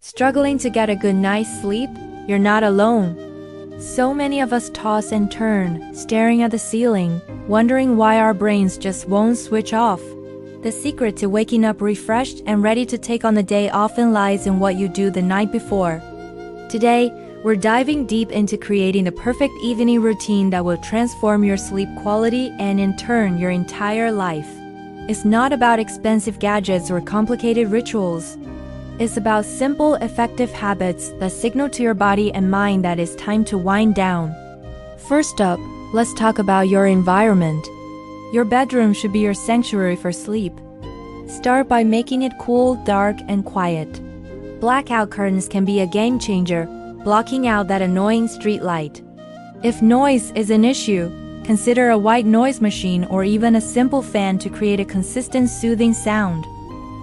Struggling to get a good night's sleep? You're not alone. So many of us toss and turn, staring at the ceiling, wondering why our brains just won't switch off. The secret to waking up refreshed and ready to take on the day often lies in what you do the night before. Today, we're diving deep into creating the perfect evening routine that will transform your sleep quality and in turn your entire life. It's not about expensive gadgets or complicated rituals. It's about simple, effective habits that signal to your body and mind that it's time to wind down. First up, let's talk about your environment. Your bedroom should be your sanctuary for sleep. Start by making it cool, dark, and quiet. Blackout curtains can be a game changer, blocking out that annoying street light. If noise is an issue, consider a white noise machine or even a simple fan to create a consistent, soothing sound.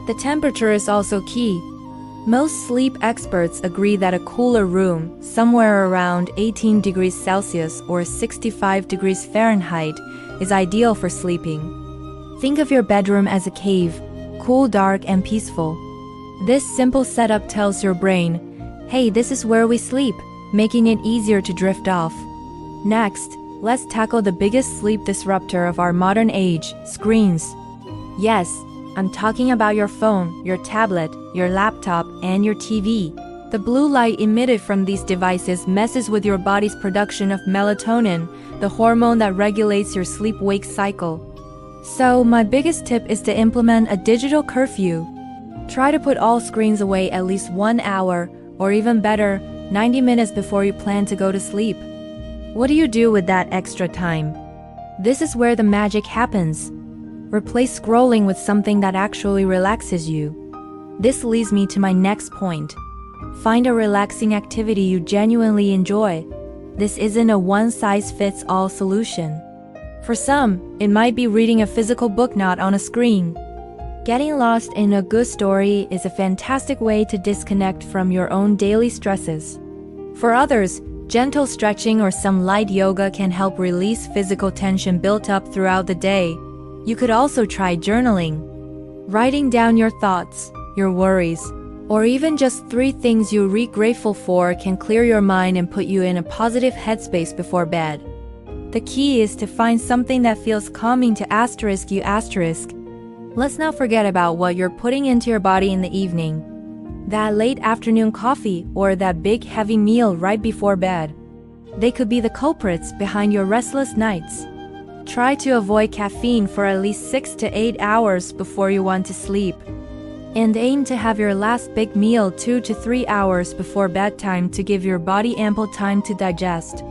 The temperature is also key. Most sleep experts agree that a cooler room, somewhere around 18 degrees Celsius or 65 degrees Fahrenheit, is ideal for sleeping. Think of your bedroom as a cave, cool, dark, and peaceful. This simple setup tells your brain, hey, this is where we sleep, making it easier to drift off. Next, let's tackle the biggest sleep disruptor of our modern age, screens. Yes, I'm talking about your phone, your tablet, your laptop, and your TV. The blue light emitted from these devices messes with your body's production of melatonin, the hormone that regulates your sleep-wake cycle. So, my biggest tip is to implement a digital curfew. Try to put all screens away at least 1 hour, or even better, 90 minutes before you plan to go to sleep. What do you do with that extra time? This is where the magic happens. Replace scrolling with something that actually relaxes you. This leads me to my next point. Find a relaxing activity you genuinely enjoy. This isn't a one-size-fits-all solution. For some, it might be reading a physical book not on a screen. Getting lost in a good story is a fantastic way to disconnect from your own daily stresses. For others, gentle stretching or some light yoga can help release physical tension built up throughout the day. You could also try journaling. Writing down your thoughts, your worries, or even just 3 things you're grateful for can clear your mind and put you in a positive headspace before bed. The key is to find something that feels calming to ***. Let's not forget about what you're putting into your body in the evening. That late afternoon coffee or that big heavy meal right before bed. They could be the culprits behind your restless nights. Try to avoid caffeine for at least 6 to 8 hours before you want to sleep. And aim to have your last big meal 2 to 3 hours before bedtime to give your body ample time to digest.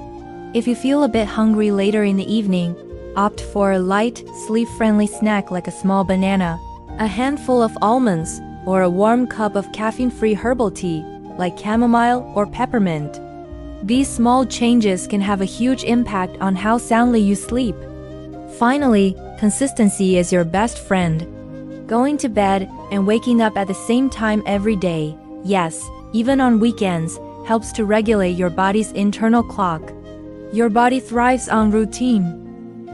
If you feel a bit hungry later in the evening, opt for a light, sleep-friendly snack like a small banana, a handful of almonds, or a warm cup of caffeine-free herbal tea, like chamomile or peppermint. These small changes can have a huge impact on how soundly you sleep. Finally, consistency is your best friend. Going to bed and waking up at the same time every day, yes, even on weekends, helps to regulate your body's internal clock. Your body thrives on routine.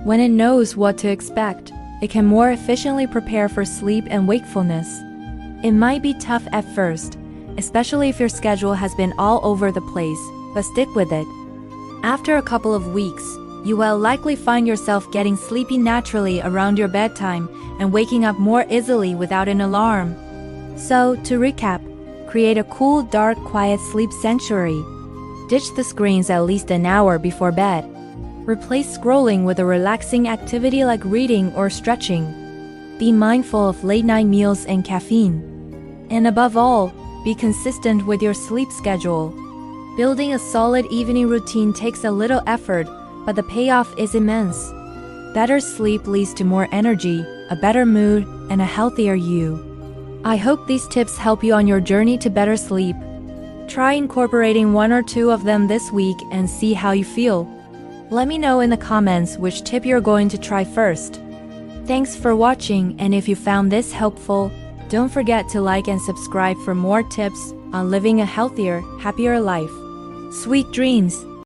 When it knows what to expect, it can more efficiently prepare for sleep and wakefulness. It might be tough at first, especially if your schedule has been all over the place, but stick with it. After a couple of weeks, you will likely find yourself getting sleepy naturally around your bedtime and waking up more easily without an alarm. So, to recap, create a cool, dark, quiet sleep sanctuary. Ditch the screens at least an hour before bed. Replace scrolling with a relaxing activity like reading or stretching. Be mindful of late-night meals and caffeine. And above all, be consistent with your sleep schedule. Building a solid evening routine takes a little effort, but the payoff is immense. Better sleep leads to more energy, a better mood, and a healthier you. I hope these tips help you on your journey to better sleep. Try incorporating 1 or 2 of them this week and see how you feel. Let me know in the comments which tip you're going to try first. Thanks for watching, and if you found this helpful, don't forget to like and subscribe for more tips on living a healthier, happier life. Sweet dreams!